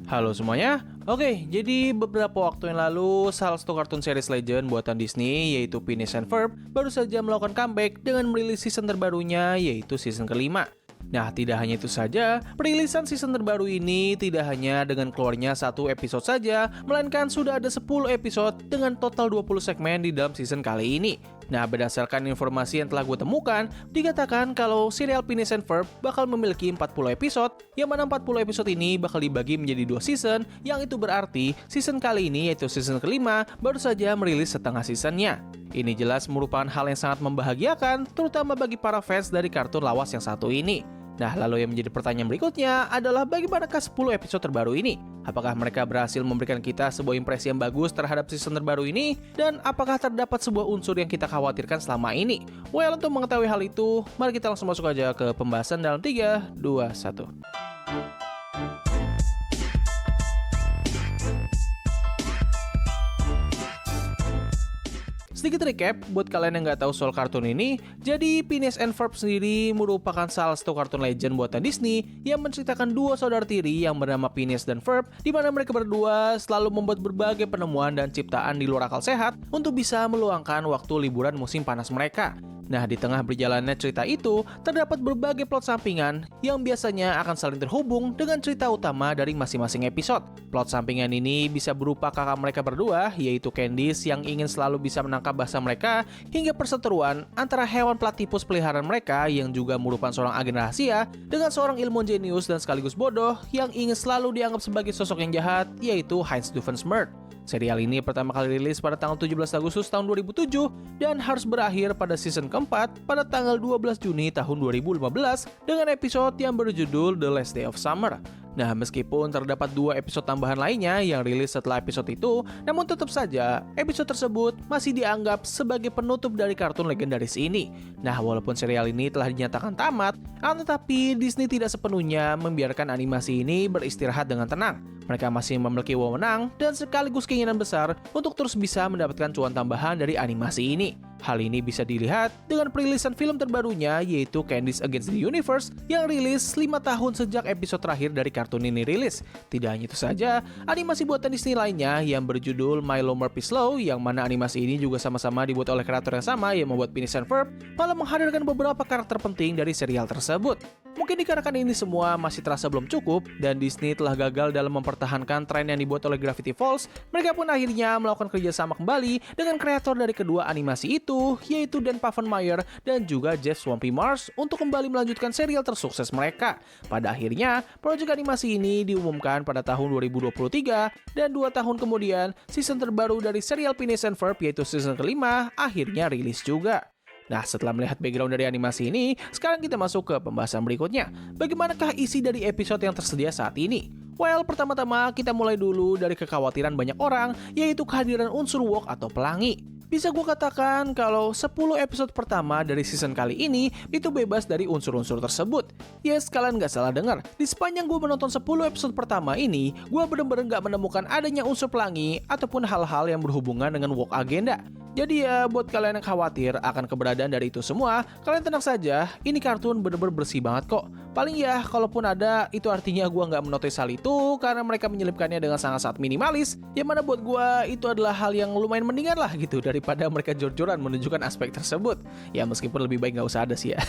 Halo semuanya. Oke, jadi beberapa waktu yang lalu salah satu kartun series legend buatan Disney yaitu Phineas and Ferb baru saja melakukan comeback dengan merilis season terbarunya yaitu season kelima. Nah, tidak hanya itu saja, perilisan season terbaru ini tidak hanya dengan keluarnya satu episode saja, melainkan sudah ada 10 episode dengan total 20 segmen di dalam season kali ini. Nah, berdasarkan informasi yang telah gue temukan, dikatakan kalau serial Phineas and Ferb bakal memiliki 40 episode, yang mana 40 episode ini bakal dibagi menjadi 2 season, yang itu berarti season kali ini yaitu season kelima baru saja merilis setengah seasonnya. Ini jelas merupakan hal yang sangat membahagiakan, terutama bagi para fans dari kartun lawas yang satu ini. Nah, lalu yang menjadi pertanyaan berikutnya adalah bagaimanakah 10 episode terbaru ini? Apakah mereka berhasil memberikan kita sebuah impresi yang bagus terhadap season terbaru ini? Dan apakah terdapat sebuah unsur yang kita khawatirkan selama ini? Well, untuk mengetahui hal itu, mari kita langsung masuk aja ke pembahasan dalam 3, 2, 1. Sedikit recap buat kalian yang nggak tahu soal kartun ini, jadi Phineas and Ferb sendiri merupakan salah satu kartun legend buatan Disney yang menceritakan dua saudara tiri yang bernama Phineas dan Ferb, di mana mereka berdua selalu membuat berbagai penemuan dan ciptaan di luar akal sehat untuk bisa meluangkan waktu liburan musim panas mereka. Nah, di tengah berjalannya cerita itu, terdapat berbagai plot sampingan yang biasanya akan saling terhubung dengan cerita utama dari masing-masing episode. Plot sampingan ini bisa berupa kakak mereka berdua, yaitu Candice yang ingin selalu bisa menangkap bahasa mereka, hingga perseteruan antara hewan platipus peliharaan mereka yang juga merupakan seorang agen rahasia dengan seorang ilmuwan jenius dan sekaligus bodoh yang ingin selalu dianggap sebagai sosok yang jahat, yaitu Heinz Doofenshmirtz. Serial ini pertama kali rilis pada tanggal 17 Agustus tahun 2007 dan harus berakhir pada season keempat pada tanggal 12 Juni tahun 2015 dengan episode yang berjudul The Last Day of Summer. Nah, meskipun terdapat 2 episode tambahan lainnya yang rilis setelah episode itu, namun tetap saja episode tersebut masih dianggap sebagai penutup dari kartun legendaris ini. Nah, walaupun serial ini telah dinyatakan tamat, tetapi Disney tidak sepenuhnya membiarkan animasi ini beristirahat dengan tenang. Mereka masih memiliki wewenang dan sekaligus keinginan besar untuk terus bisa mendapatkan cuan tambahan dari animasi ini. Hal ini bisa dilihat dengan perilisan film terbarunya yaitu Candice Against the Universe yang rilis 5 tahun sejak episode terakhir dari kartun ini rilis. Tidak hanya itu saja, animasi buatan Disney lainnya yang berjudul Milo Murphy Slow yang mana animasi ini juga sama-sama dibuat oleh kreator yang sama yang membuat Phineas and Ferb malah menghadirkan beberapa karakter penting dari serial tersebut. Mungkin dikarenakan ini semua masih terasa belum cukup dan Disney telah gagal dalam mempertahankan tren yang dibuat oleh Gravity Falls, mereka pun akhirnya melakukan kerjasama kembali dengan kreator dari kedua animasi itu, yaitu Dan Pavenmeier dan juga Jeff Swampy Mars untuk kembali melanjutkan serial tersukses mereka. Pada akhirnya, proyek animasi ini diumumkan pada tahun 2023 dan 2 tahun kemudian, season terbaru dari serial Phineas and Ferb yaitu season kelima akhirnya rilis juga. Nah, setelah melihat background dari animasi ini, sekarang kita masuk ke pembahasan berikutnya. Bagaimanakah isi dari episode yang tersedia saat ini? Well, pertama-tama kita mulai dulu dari kekhawatiran banyak orang, yaitu kehadiran unsur woke atau pelangi. Bisa gue katakan kalau 10 episode pertama dari season kali ini itu bebas dari unsur-unsur tersebut. Yes, kalian gak salah dengar. Di sepanjang gue menonton 10 episode pertama ini, gue bener-bener gak menemukan adanya unsur pelangi ataupun hal-hal yang berhubungan dengan woke agenda. Jadi ya, buat kalian yang khawatir akan keberadaan dari itu semua, kalian tenang saja, ini kartun bener-bener bersih banget kok. Paling ya, kalaupun ada, itu artinya gue nggak menotis hal itu karena mereka menyelipkannya dengan sangat-sangat minimalis, yang mana buat gue itu adalah hal yang lumayan mendingan lah gitu daripada mereka jor-joran menunjukkan aspek tersebut. Ya meskipun lebih baik nggak usah ada sih ya.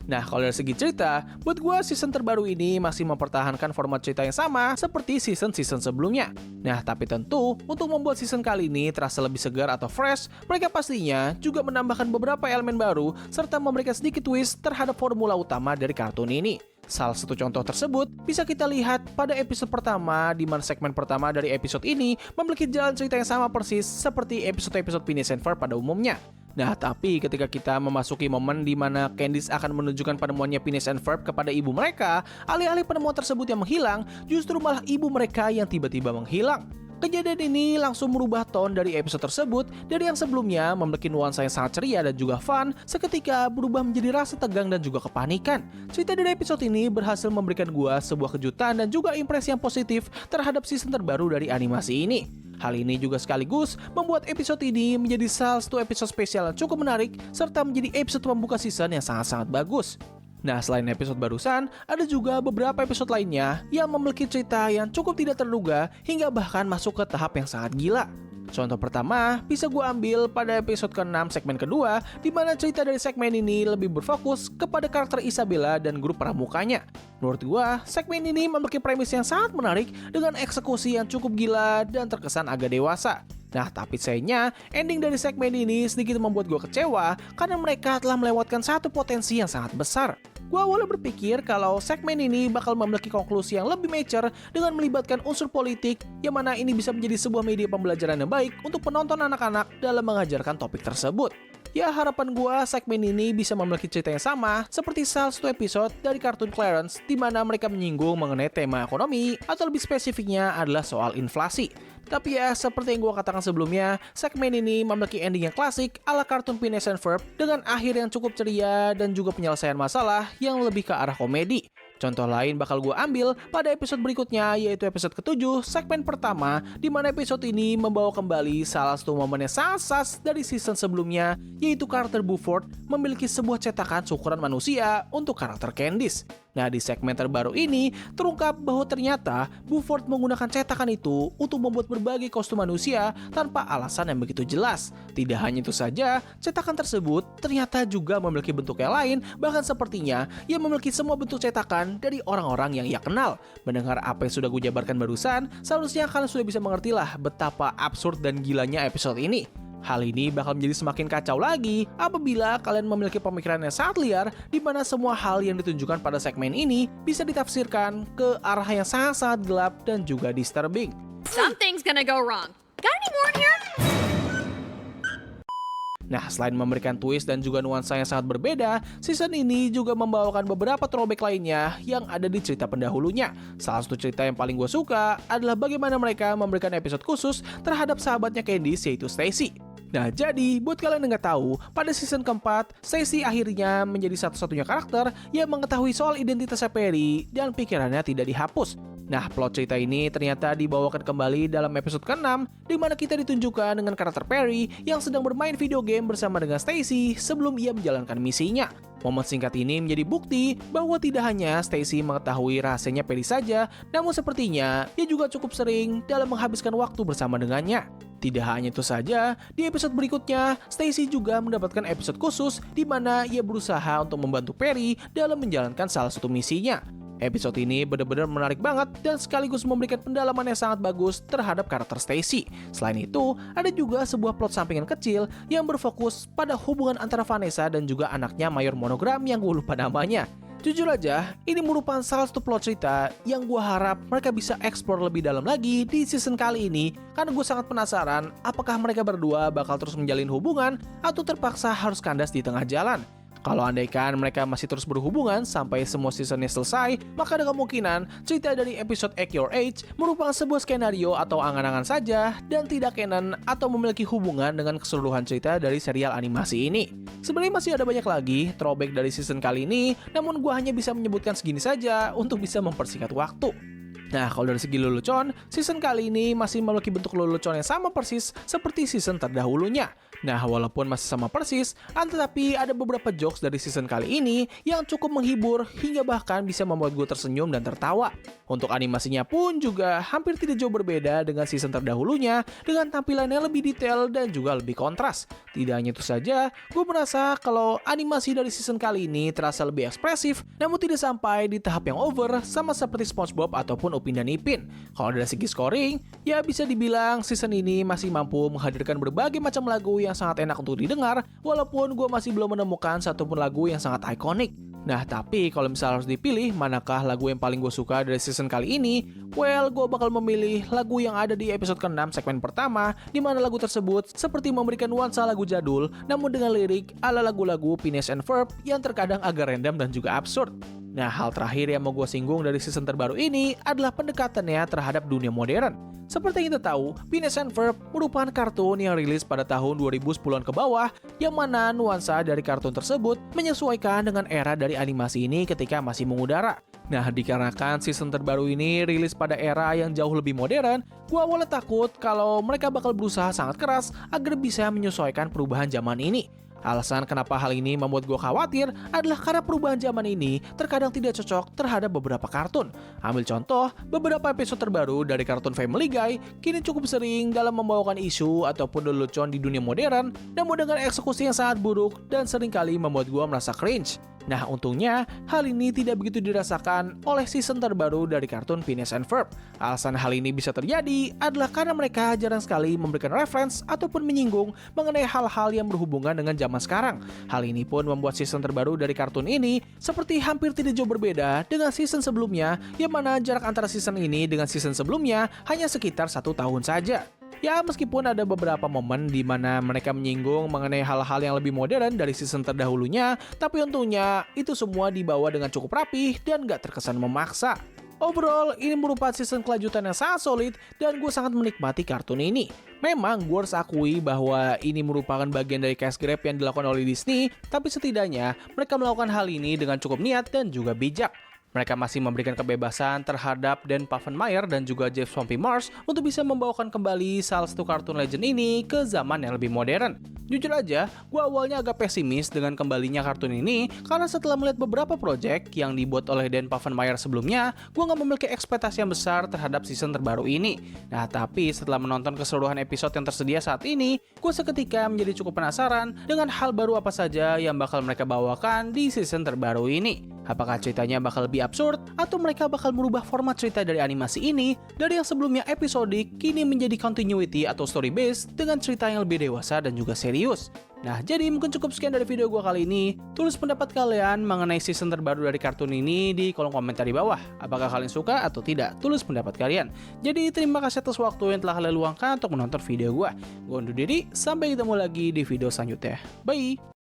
Nah, kalau dari segi cerita, buat gue season terbaru ini masih mempertahankan format cerita yang sama seperti season-season sebelumnya. Nah, tapi tentu, untuk membuat season kali ini terasa lebih segar atau fresh, mereka pastinya juga menambahkan beberapa elemen baru serta memberikan sedikit twist terhadap formula utama dari kartun ini. Salah satu contoh tersebut bisa kita lihat pada episode pertama, di mana segmen pertama dari episode ini memiliki jalan cerita yang sama persis seperti episode-episode Phineas and Ferb pada umumnya. Nah, tapi ketika kita memasuki momen di mana Candice akan menunjukkan penemuannya Phineas and Ferb kepada ibu mereka, alih-alih penemuan tersebut yang menghilang, justru malah ibu mereka yang tiba-tiba menghilang. Kejadian ini langsung merubah tone dari episode tersebut dari yang sebelumnya memiliki nuansa yang sangat ceria dan juga fun, seketika berubah menjadi rasa tegang dan juga kepanikan. Cerita dari episode ini berhasil memberikan gua sebuah kejutan dan juga impresi yang positif terhadap season terbaru dari animasi ini. Hal ini juga sekaligus membuat episode ini menjadi salah satu episode spesial yang cukup menarik serta menjadi episode pembuka season yang sangat-sangat bagus. Nah, selain episode barusan, ada juga beberapa episode lainnya yang memiliki cerita yang cukup tidak terduga hingga bahkan masuk ke tahap yang sangat gila. Contoh pertama, bisa gue ambil pada episode ke-6 segmen kedua, di mana cerita dari segmen ini lebih berfokus kepada karakter Isabella dan grup pramukanya. Menurut gue, segmen ini memiliki premis yang sangat menarik dengan eksekusi yang cukup gila dan terkesan agak dewasa. Nah, tapi sayangnya, ending dari segmen ini sedikit membuat gue kecewa karena mereka telah melewatkan satu potensi yang sangat besar. Gue awalnya berpikir kalau segmen ini bakal memiliki konklusi yang lebih mature dengan melibatkan unsur politik, yang mana ini bisa menjadi sebuah media pembelajaran yang baik untuk penonton anak-anak dalam mengajarkan topik tersebut. Ya, harapan gue segmen ini bisa memiliki cerita yang sama seperti salah satu episode dari kartun Clarence di mana mereka menyinggung mengenai tema ekonomi atau lebih spesifiknya adalah soal inflasi. Tapi ya, seperti yang gue katakan sebelumnya, segmen ini memiliki ending yang klasik ala kartun Phineas and Ferb dengan akhir yang cukup ceria dan juga penyelesaian masalah yang lebih ke arah komedi. Contoh lain bakal gue ambil pada episode berikutnya, yaitu episode ke-7 segmen pertama, di mana episode ini membawa kembali salah satu momen yang sangat sas dari season sebelumnya, yaitu karakter Buford memiliki sebuah cetakan seukuran manusia untuk karakter Candice. Nah, di segmen terbaru ini terungkap bahwa ternyata Buford menggunakan cetakan itu untuk membuat berbagai kostum manusia tanpa alasan yang begitu jelas. Tidak hanya itu saja, cetakan tersebut ternyata juga memiliki bentuk yang lain, bahkan sepertinya ia memiliki semua bentuk cetakan dari orang-orang yang ia kenal. Mendengar apa yang sudah gue jabarkan barusan, seharusnya kalian sudah bisa mengertilah betapa absurd dan gilanya episode ini. Hal ini bakal menjadi semakin kacau lagi apabila kalian memiliki pemikiran yang sangat liar di mana semua hal yang ditunjukkan pada segmen ini bisa ditafsirkan ke arah yang sangat-sangat gelap dan juga disturbing. Something's gonna go wrong. Got any more in here? Nah, selain memberikan twist dan juga nuansa yang sangat berbeda, season ini juga membawakan beberapa throwback lainnya yang ada di cerita pendahulunya. Salah satu cerita yang paling gue suka adalah bagaimana mereka memberikan episode khusus terhadap sahabatnya Candice, yaitu Stacy. Nah, jadi buat kalian yang nggak tahu, pada season keempat, Stacy akhirnya menjadi satu-satunya karakter yang mengetahui soal identitasnya Perry dan pikirannya tidak dihapus. Nah, plot cerita ini ternyata dibawakan kembali dalam episode ke-6, di mana kita ditunjukkan dengan karakter Perry yang sedang bermain video game bersama dengan Stacy sebelum ia menjalankan misinya. Momen singkat ini menjadi bukti bahwa tidak hanya Stacy mengetahui rahasianya Perry saja, namun sepertinya ia juga cukup sering dalam menghabiskan waktu bersama dengannya. Tidak hanya itu saja, di episode berikutnya, Stacy juga mendapatkan episode khusus di mana ia berusaha untuk membantu Perry dalam menjalankan salah satu misinya. Episode ini benar-benar menarik banget dan sekaligus memberikan pendalaman yang sangat bagus terhadap karakter Stacy. Selain itu, ada juga sebuah plot sampingan kecil yang berfokus pada hubungan antara Vanessa dan juga anaknya Mayor Monogram yang gue lupa namanya. Jujur aja, ini merupakan salah satu plot cerita yang gue harap mereka bisa eksplor lebih dalam lagi di season kali ini, karena gue sangat penasaran apakah mereka berdua bakal terus menjalin hubungan atau terpaksa harus kandas di tengah jalan. Kalau andaikan mereka masih terus berhubungan sampai semua seasonnya selesai, maka ada kemungkinan cerita dari episode Act Your Age merupakan sebuah skenario atau angan-angan saja dan tidak canon atau memiliki hubungan dengan keseluruhan cerita dari serial animasi ini. Sebenarnya masih ada banyak lagi throwback dari season kali ini, namun gue hanya bisa menyebutkan segini saja untuk bisa mempersingkat waktu. Nah, kalau dari segi lelucon, season kali ini masih memiliki bentuk lelucon yang sama persis seperti season terdahulunya. Nah, walaupun masih sama persis, tetapi ada beberapa jokes dari season kali ini yang cukup menghibur hingga bahkan bisa membuat gue tersenyum dan tertawa. Untuk animasinya pun juga hampir tidak jauh berbeda dengan season terdahulunya dengan tampilan yang lebih detail dan juga lebih kontras. Tidak hanya itu saja, gue merasa kalau animasi dari season kali ini terasa lebih ekspresif, namun tidak sampai di tahap yang over sama seperti SpongeBob ataupun Upin dan Ipin. Kalau dari segi scoring, ya bisa dibilang season ini masih mampu menghadirkan berbagai macam lagu yang sangat enak untuk didengar, walaupun gue masih belum menemukan satupun lagu yang sangat ikonik. Nah, tapi kalau misalnya harus dipilih manakah lagu yang paling gue suka dari season kali ini, well, gue bakal memilih lagu yang ada di episode ke-6 segmen pertama, di mana lagu tersebut seperti memberikan nuansa lagu jadul, namun dengan lirik ala lagu-lagu Phineas and Ferb yang terkadang agak random dan juga absurd. Nah, hal terakhir yang mau gue singgung dari season terbaru ini adalah pendekatannya terhadap dunia modern. Seperti yang kita tahu, Phineas and Ferb merupakan kartun yang rilis pada tahun 2010-an ke bawah, yang mana nuansa dari kartun tersebut menyesuaikan dengan era dari animasi ini ketika masih mengudara. Nah, dikarenakan season terbaru ini rilis pada era yang jauh lebih modern, gue awalnya takut kalau mereka bakal berusaha sangat keras agar bisa menyesuaikan perubahan zaman ini. Alasan kenapa hal ini membuat gue khawatir adalah karena perubahan zaman ini terkadang tidak cocok terhadap beberapa kartun. Ambil contoh, beberapa episode terbaru dari kartun Family Guy kini cukup sering dalam membawakan isu ataupun lelucon di dunia modern, namun dengan eksekusi yang sangat buruk dan seringkali membuat gue merasa cringe. Nah, untungnya hal ini tidak begitu dirasakan oleh season terbaru dari kartun Phineas and Ferb. Alasan hal ini bisa terjadi adalah karena mereka jarang sekali memberikan reference ataupun menyinggung mengenai hal-hal yang berhubungan dengan zaman sekarang. Hal ini pun membuat season terbaru dari kartun ini seperti hampir tidak jauh berbeda dengan season sebelumnya, yang mana jarak antara season ini dengan season sebelumnya hanya sekitar 1 tahun saja. Ya, meskipun ada beberapa momen di mana mereka menyinggung mengenai hal-hal yang lebih modern dari season terdahulunya, tapi untungnya itu semua dibawa dengan cukup rapih dan gak terkesan memaksa. Overall, ini merupakan season kelanjutan yang sangat solid dan gue sangat menikmati kartun ini. Memang gue harus akui bahwa ini merupakan bagian dari cash grab yang dilakukan oleh Disney, tapi setidaknya mereka melakukan hal ini dengan cukup niat dan juga bijak. Mereka masih memberikan kebebasan terhadap Dan Pfaffenmeyer dan juga Jeff Swampy Mars untuk bisa membawakan kembali salah satu kartun legend ini ke zaman yang lebih modern. Jujur aja, gue awalnya agak pesimis dengan kembalinya kartun ini karena setelah melihat beberapa project yang dibuat oleh Dan Pfaffenmeyer sebelumnya, gue gak memiliki ekspektasi yang besar terhadap season terbaru ini. Nah, tapi setelah menonton keseluruhan episode yang tersedia saat ini, gue seketika menjadi cukup penasaran dengan hal baru apa saja yang bakal mereka bawakan di season terbaru ini. Apakah ceritanya bakal lebih absurd, atau mereka bakal merubah format cerita dari animasi ini dari yang sebelumnya episodik kini menjadi continuity atau story based dengan cerita yang lebih dewasa dan juga serius. Nah, jadi mungkin cukup sekian dari video gue kali ini. Tulis pendapat kalian mengenai season terbaru dari kartun ini di kolom komentar di bawah. Apakah kalian suka atau tidak? Tulis pendapat kalian. Jadi terima kasih atas waktu yang telah kalian luangkan untuk menonton video gue. Gue undur diri, sampai ketemu lagi di video selanjutnya. Bye!